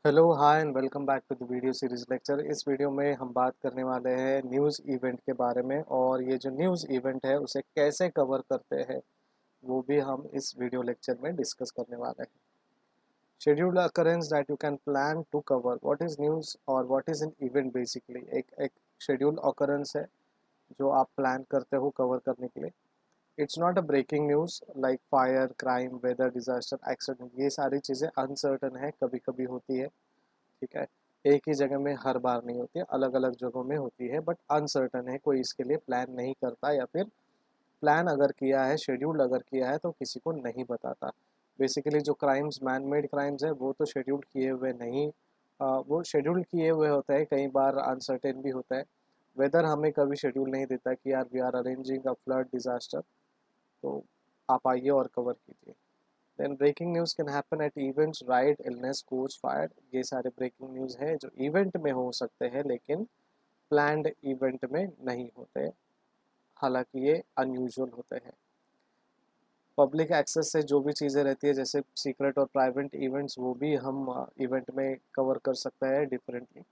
Hello hi and welcome back to the video series lecture. इस video में हम बात करने वाले हैं न्यूज़ इवेंट के बारे में, और ये जो न्यूज़ इवेंट है उसे कैसे कवर करते हैं वो भी हम इस वीडियो लेक्चर में डिस्कस करने वाले हैं। Scheduled occurrence that you can plan to cover. What is news और what is an event? Basically एक शेड्यूल्ड अकरेंस है जो आप प्लान करते हो कवर करने के लिए। It's not a breaking news like fire, crime, weather, disaster, accident. ये सारी चीज़ें अनसर्टन है, कभी कभी होती है, ठीक है। एक ही जगह में हर बार नहीं होती है, अलग अलग जगहों में होती है, बट अनसर्टन है, कोई इसके लिए प्लान नहीं करता, या फिर प्लान अगर किया है, शेड्यूल अगर किया है तो किसी को नहीं बताता। बेसिकली जो क्राइम्स, मैन मेड क्राइम्स है, वो तो शेड्यूल किए हुए नहीं, वो शेड्यूल किए हुए होते हैं, कई बार अनसर्टेन भी होता है। वेदर हमें कभी शेड्यूल नहीं देता कि यार we are arranging a flood disaster, तो आप आइए और कवर कीजिए। Then breaking news can happen at events, ride, illness, coach fire. ये सारे ब्रेकिंग न्यूज़ है जो इवेंट में हो सकते हैं लेकिन प्लान्ड इवेंट में नहीं होते, हालांकि ये अनयूजुअल होते हैं। पब्लिक एक्सेस से जो भी चीज़ें रहती है जैसे सीक्रेट और प्राइवेट इवेंट्स, वो भी हम इवेंट में कवर कर सकते हैं डिफरेंटली।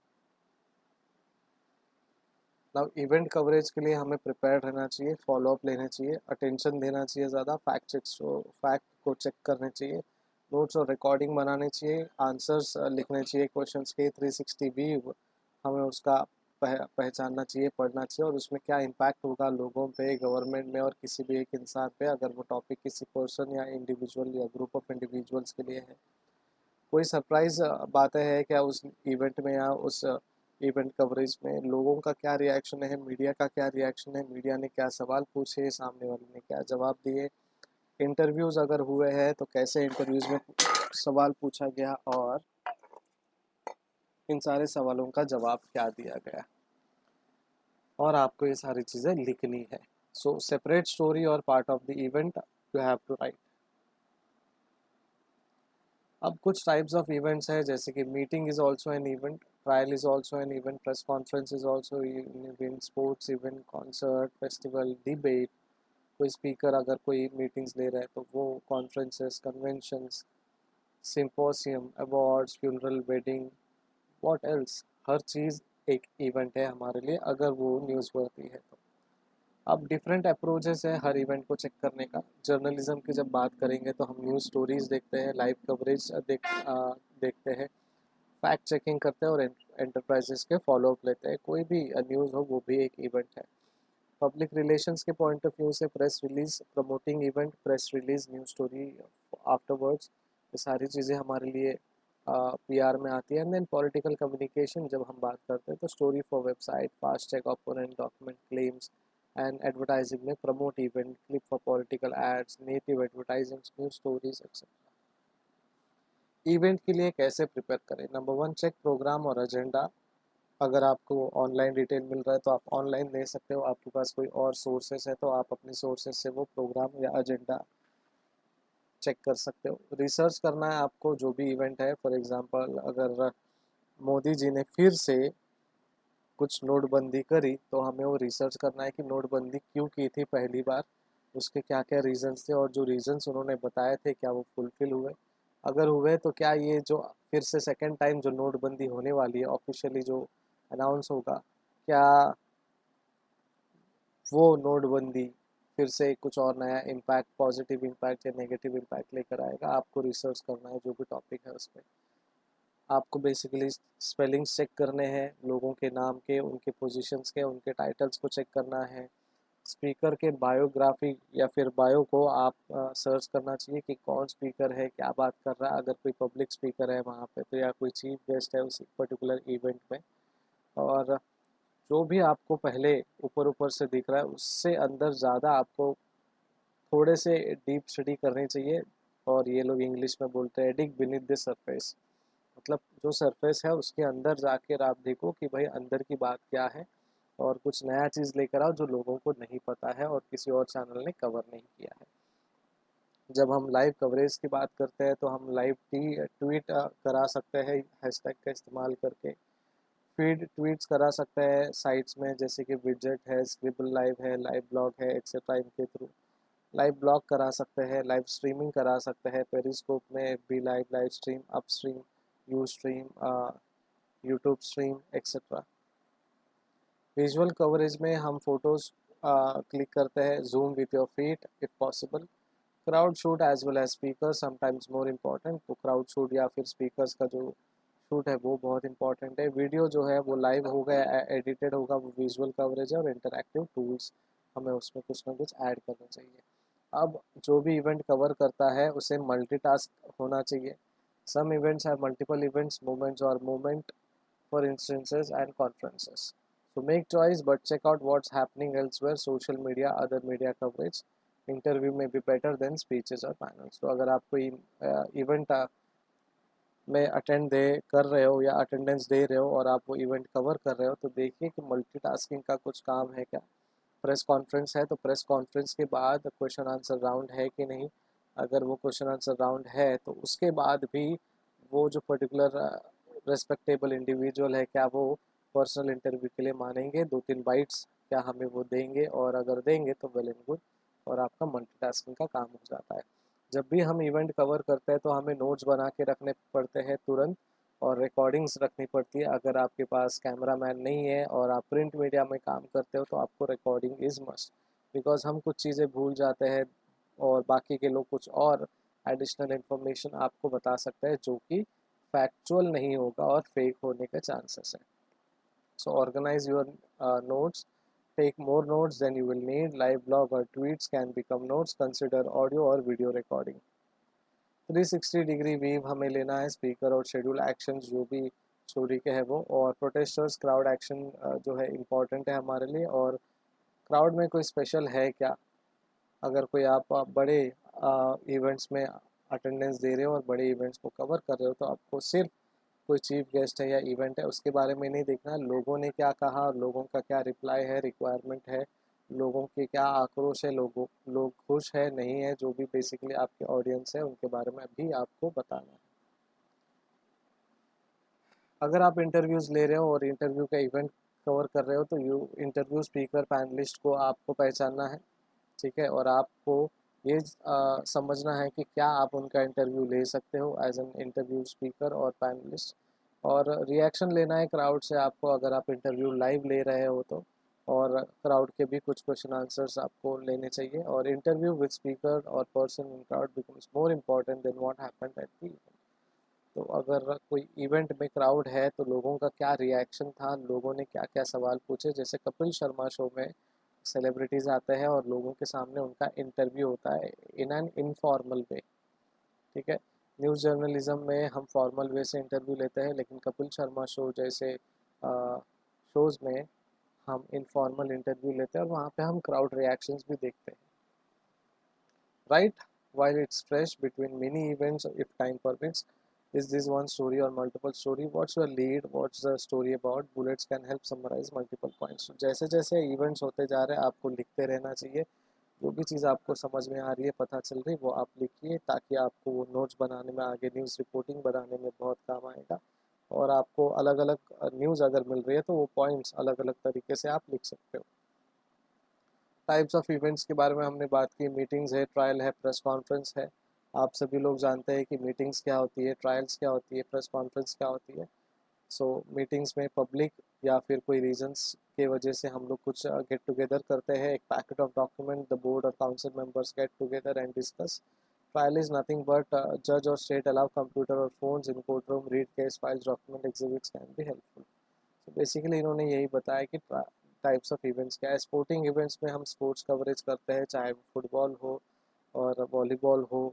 नाउ इवेंट कवरेज के लिए हमें प्रिपेयर रहना चाहिए, फॉलोअप लेने चाहिए, अटेंशन देना चाहिए, ज़्यादा फैक्ट को चेक करने चाहिए, नोट्स और रिकॉर्डिंग बनाने चाहिए, आंसर्स लिखने चाहिए क्वेश्चंस के 360 व्यू हमें उसका पहचानना चाहिए, पढ़ना चाहिए, और उसमें क्या इम्पैक्ट होगा लोगों पे, गवर्नमेंट में, और किसी भी एक इंसान पे, अगर वो टॉपिक किसी पर्सन या इंडिविजुअल या ग्रुप ऑफ इंडिविजुअल्स के लिए है। कोई सरप्राइज बातें हैं क्या उस इवेंट में, या उस इवेंट कवरेज में लोगों का क्या रिएक्शन है, मीडिया का क्या रिएक्शन है, मीडिया ने क्या सवाल पूछे, सामने वाले ने क्या जवाब दिए, इंटरव्यूज़ अगर हुए हैं तो कैसे इंटरव्यूज़ में सवाल पूछा गया, और इन सारे सवालों का जवाब क्या दिया गया, और आपको ये सारी चीज़ें लिखनी है। सो सेपरेट स्टोरी और part of the event you have to write. अब कुछ टाइप्स ऑफ इवेंट्स हैं, जैसे कि meeting is also an event, trial is also an event, press conference is also an event, sports event, concert, festival, debate. कोई speaker अगर कोई meetings ले रहा है तो वो, conferences, conventions, symposium, awards, funeral, wedding, what else, हर चीज़ एक इवेंट है हमारे लिए अगर वो न्यूज़ वर्दी है तो। अब डिफरेंट अप्रोचेस है हर इवेंट को चेक करने का। जर्नलिज्म की जब बात करेंगे तो हम न्यूज़ स्टोरीज देखते हैं, लाइव कवरेज देखते हैं, फैक्ट चेकिंग करते हैं, और एंटरप्राइजेस के फॉलोअप लेते हैं। कोई भी न्यूज़ हो वो भी एक इवेंट है। पब्लिक रिलेशंस के पॉइंट ऑफ व्यू से press release, promoting event, press release, news story afterwards, ये सारी चीज़ें हमारे लिए पीआर में आती है। एंड देन पॉलिटिकल कम्युनिकेशन जब हम बात करते हैं तो story for website, fast check opponent, document claims, and advertising में promote event, clip for political ads, native advertising, news stories etcetera. Event के लिए कैसे प्रिपेयर करें? नंबर वन, चेक प्रोग्राम और एजेंडा। अगर आपको ऑनलाइन डिटेल मिल रहा है तो आप ऑनलाइन ले सकते हो, आपके पास कोई और सोर्सेस है तो आप अपने सोर्सेस से वो प्रोग्राम या एजेंडा चेक कर सकते हो। रिसर्च करना है आपको जो भी इवेंट है। फॉर एग्जांपल अगर मोदी जी ने फिर से कुछ नोटबंदी करी तो हमें वो रिसर्च करना है कि नोटबंदी क्यों की थी पहली बार, उसके क्या क्या रीजंस थे, और जो रीजंस उन्होंने बताए थे क्या वो फुलफिल हुए। अगर हुए तो क्या ये जो फिर से सेकेंड टाइम जो नोटबंदी होने वाली है, ऑफिशियली जो अनाउंस होगा, क्या वो नोटबंदी फिर से कुछ और नया इम्पैक्ट, पॉजिटिव इम्पैक्ट या नेगेटिव इम्पैक्ट लेकर आएगा। आपको रिसर्च करना है जो भी टॉपिक है उस पर। आपको बेसिकली स्पेलिंग्स चेक करने हैं लोगों के नाम के, उनके पोजीशंस के, उनके टाइटल्स को चेक करना है। स्पीकर के बायोग्राफी या फिर बायो को आप सर्च करना चाहिए कि कौन स्पीकर है, क्या बात कर रहा है, अगर कोई पब्लिक स्पीकर है वहाँ पे तो, या कोई चीफ गेस्ट है उसी पर्टिकुलर इवेंट में। और जो भी आपको पहले ऊपर ऊपर से दिख रहा है उससे अंदर ज़्यादा आपको थोड़े से डीप स्टडी करनी चाहिए। और ये लोग इंग्लिश में बोलते हैं डिग बीनीथ द सरफेस, मतलब जो सरफेस है उसके अंदर जाकर आप देखो कि भाई अंदर की बात क्या है, और कुछ नया चीज़ लेकर आओ जो लोगों को नहीं पता है और किसी और चैनल ने कवर नहीं किया है। जब हम लाइव कवरेज की बात करते हैं तो हम लाइव ट्वीट करा सकते हैं हैशटैग का इस्तेमाल करके। फीड ट्वीट्स करा सकते हैं साइट्स में, जैसे कि विजेट है, स्क्रिबल लाइव है, लाइव ब्लॉग है, एक्सेट्रा। इनके थ्रू लाइव ब्लॉग करा सकते हैं, लाइव स्ट्रीमिंग करा सकते हैं, पेरिस्कोप में भी live stream, upstream, Ustream, YouTube stream etcetera. Visual coverage में हम फोटोज़ क्लिक करते हैं, zoom with your feet if possible. Crowd shoot as well as speaker sometimes more important. तो क्राउड शूट या फिर स्पीकर्स का जो शूट है वो बहुत इंपॉर्टेंट है। वीडियो जो है वो लाइव होगा, एडिटेड होगा, वो विजुअल कवरेज है। और इंटरैक्टिव टूल्स हमें उसमें कुछ ना कुछ ऐड करना चाहिए। अब जो भी इवेंट कवर करता है उसे मल्टीटास्क होना चाहिए। Some events have multiple events, moments और moment for instances and conferences. So make choice but check out what's happening elsewhere, social media, other media coverage. Interview may be better than speeches or panels. तो अगर आप कोई event में attend दे कर रहे हो या अटेंडेंस दे रहे हो और आप वो इवेंट कवर कर रहे हो तो देखिए कि मल्टीटास्किंग का कुछ काम है क्या। प्रेस कॉन्फ्रेंस है तो प्रेस कॉन्फ्रेंस के बाद क्वेश्चन आंसर राउंड है कि नहीं। अगर वो क्वेश्चन आंसर राउंड है तो उसके बाद भी वो जो पर्टिकुलर रेस्पेक्टेबल इंडिविजुअल है क्या वो पर्सनल इंटरव्यू के लिए मानेंगे, 2-3 बाइट्स क्या हमें वो देंगे, और अगर देंगे तो वेल एंड गुड, और आपका मल्टीटास्किंग का काम हो जाता है। जब भी हम इवेंट कवर करते हैं तो हमें नोट्स बना के रखने पड़ते हैं तुरंत, और रिकॉर्डिंग्स रखनी पड़ती है। अगर आपके पास कैमरा मैन नहीं है और आप प्रिंट मीडिया में काम करते हो तो आपको रिकॉर्डिंग इज़ मस्ट, बिकॉज हम कुछ चीज़ें भूल जाते हैं और बाकी के लोग कुछ और एडिशनल इन्फॉर्मेशन आपको बता सकते हैं जो कि फैक्चुअल नहीं होगा और फेक होने के चांसेस हैं। So organise your notes, take more notes than you will need. Live blog or tweets can become notes. Consider audio or video recording. 360 degree view हमें लेना है स्पीकर और शेड्यूल एक्शंस जो भी स्टोरी के हैं वो, और प्रोटेस्टर्स क्राउड एक्शन जो है इम्पॉर्टेंट है हमारे लिए। और क्राउड में कोई स्पेशल है क्या, अगर कोई आप बड़े इवेंट्स में अटेंडेंस दे रहे हो और बड़े इवेंट्स को कवर कर रहे हो तो आपको सिर्फ कोई चीफ गेस्ट है या इवेंट है उसके बारे में नहीं देखना, लोगों ने क्या कहा, लोगों का क्या रिप्लाई है, रिक्वायरमेंट है, लोगों के क्या आक्रोश है, लोग खुश है नहीं है, जो भी बेसिकली आपके ऑडियंस है उनके बारे में भी आपको बताना है। अगर आप इंटरव्यूज़ ले रहे हो और इंटरव्यू का इवेंट कवर कर रहे हो तो इंटरव्यू स्पीकर पैनलिस्ट को आपको पहचानना है, ठीक है, और आपको ये समझना है कि क्या आप उनका इंटरव्यू ले सकते हो एज एन इंटरव्यू स्पीकर और पैनलिस्ट। और रिएक्शन लेना है क्राउड से आपको, अगर आप इंटरव्यू लाइव ले रहे हो तो, और क्राउड के भी कुछ क्वेश्चन आंसर्स आपको लेने चाहिए। और इंटरव्यू विद स्पीकर और person in crowd becomes more important than what happened at the event. तो अगर कोई इवेंट में क्राउड है तो लोगों का क्या रिएक्शन था, लोगों ने क्या क्या सवाल पूछे। जैसे कपिल शर्मा शो में सेलिब्रिटीज़ आते हैं और लोगों के सामने उनका इंटरव्यू होता है इन एन इनफॉर्मल वे, ठीक है। न्यूज़ जर्नलिज्म में हम फॉर्मल वे से इंटरव्यू लेते हैं, लेकिन कपिल शर्मा शो जैसे शोज़ में हम इनफॉर्मल इंटरव्यू लेते हैं और वहाँ पे हम क्राउड रिएक्शंस भी देखते हैं। Right, while it's fresh between many events if time permits, is this one story or multiple story, what's your lead, what's the story about, bullets can help summarize multiple points। तो जैसे जैसे events होते जा रहे हैं आपको लिखते रहना चाहिए, जो भी चीज़ आपको समझ में आ रही है, पता चल रही है, वो आप लिखिए ताकि आपको वो नोट्स बनाने में, आगे न्यूज़ रिपोर्टिंग बनाने में बहुत काम आएगा। और आपको अलग अलग न्यूज़ अगर मिल रही है तो वो पॉइंट्स अलग अलग तरीके से आप लिख सकते हो। टाइप्स ऑफ इवेंट्स के बारे में हमने बात की, मीटिंग्स है, ट्रायल है, प्रेस कॉन्फ्रेंस है। आप सभी लोग जानते हैं कि मीटिंग्स क्या होती है, ट्रायल्स क्या होती है, प्रेस कॉन्फ्रेंस क्या होती है। सो मीटिंग्स में पब्लिक या फिर कोई रीजंस के वजह से हम लोग कुछ गेट टुगेदर करते हैं, एक packet of document, the board और council members get together and discuss. Trial is nothing but जज और स्टेट अलाउ कंप्यूटर और phones in court room, read case files, document exhibits can be helpful. तो basically इन्होंने यही बताया कि types of events क्या है। स्पोर्टिंग इवेंट्स में हम स्पोर्ट्स कवरेज करते हैं, चाहे वो फुटबॉल हो और वॉलीबॉल हो,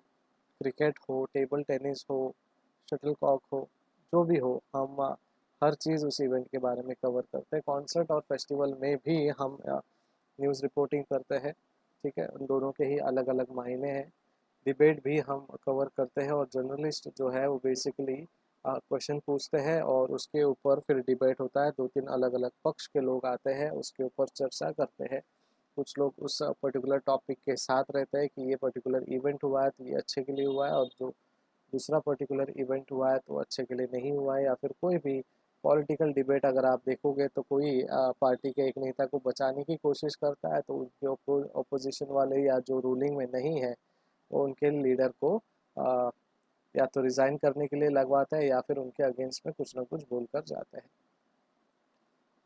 क्रिकेट हो, टेबल टेनिस हो, शटल कॉक हो, जो भी हो, हम हर चीज़ उस इवेंट के बारे में कवर करते हैं। कॉन्सर्ट और फेस्टिवल में भी हम न्यूज़ रिपोर्टिंग करते हैं, ठीक है, उन दोनों के ही अलग अलग मायने हैं। डिबेट भी हम कवर करते हैं, और जर्नलिस्ट जो है वो बेसिकली क्वेश्चन पूछते हैं और उसके ऊपर फिर डिबेट होता है, 2-3 अलग अलग पक्ष के लोग आते हैं, उसके ऊपर चर्चा करते हैं। कुछ लोग उस पर्टिकुलर टॉपिक के साथ रहते हैं कि ये पर्टिकुलर इवेंट हुआ है तो ये अच्छे के लिए हुआ है, और जो दूसरा पर्टिकुलर इवेंट हुआ है तो अच्छे के लिए नहीं हुआ है। या फिर कोई भी पॉलिटिकल डिबेट अगर आप देखोगे तो कोई पार्टी के एक नेता को बचाने की कोशिश करता है तो उनके अपोजिशन वाले या जो रूलिंग में नहीं है वो उनके लीडर को या तो रिज़ाइन करने के लिए लगवाता है या फिर उनके अगेंस्ट में कुछ ना कुछ बोलकर जाता है।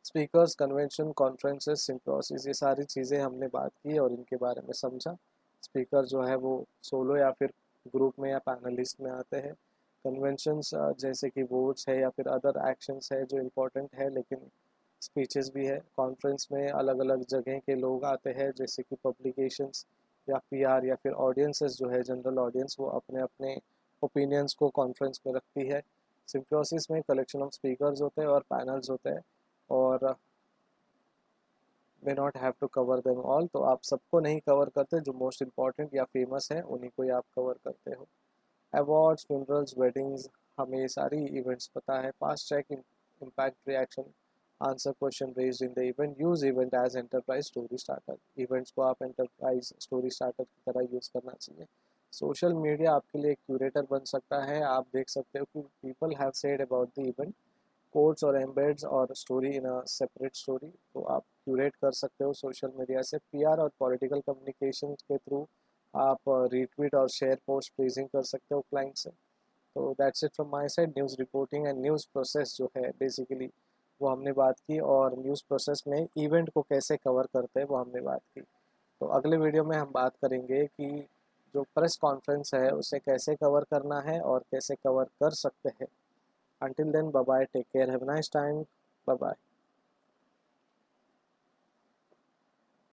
स्पीकर्स, कन्वेंशन, कॉन्फ्रेंसेस, सिम्पोसिस, ये सारी चीज़ें हमने बात की और इनके बारे में समझा। स्पीकर जो है वो सोलो या फिर ग्रुप में या पैनलिस्ट में आते हैं। कन्वेंशंस जैसे कि वोट्स है या फिर अदर एक्शंस है जो इम्पोर्टेंट है, लेकिन स्पीचेस भी है। कॉन्फ्रेंस में अलग अलग जगह के लोग आते हैं जैसे कि पब्लिकेशंस या पीआर या फिर ऑडियंसेस जो है जनरल ऑडियंस, वो अपने अपने ओपिनियंस को कॉन्फ्रेंस में रखती है। सिम्पोसिस में कलेक्शन ऑफ स्पीकर्स होते हैं और पैनल्स होते हैं और may not have to cover them all, तो आप सबको नहीं कवर करते, जो मोस्ट इम्पॉर्टेंट या फेमस है उन्हीं को ही आप कवर करते हो। अवार्ड्स, फ्यूनरल्स, वेडिंग्स, हमें ये सारी इवेंट्स पता है। Fast track, impact, reaction, answer question raised in the event, use event as enterprise story starter. Events को आप एंटरप्राइज स्टोरी स्टार्टर की तरह यूज़ करना चाहिए। सोशल मीडिया आपके लिए एक क्यूरेटर बन सकता है। आप देख सकते हो कि people have said about the event, codes और एम्बेड्स और story in a separate story, तो आप क्यूरेट कर सकते हो सोशल मीडिया से। पीआर और पॉलिटिकल कम्युनिकेशन के थ्रू आप रीट्वीट और शेयर पोस्ट प्रेजिंग कर सकते हो क्लाइंट से। तो that's it from my side. News reporting and news process जो है बेसिकली वो हमने बात की, और न्यूज़ प्रोसेस में इवेंट को कैसे कवर करते हैं वो हमने बात की। तो अगले वीडियो में हम बात करेंगे कि जो प्रेस कॉन्फ्रेंस है उसे कैसे कवर करना है और कैसे कवर कर सकते हैं। Until then, bye bye, take care, have a nice time, bye bye.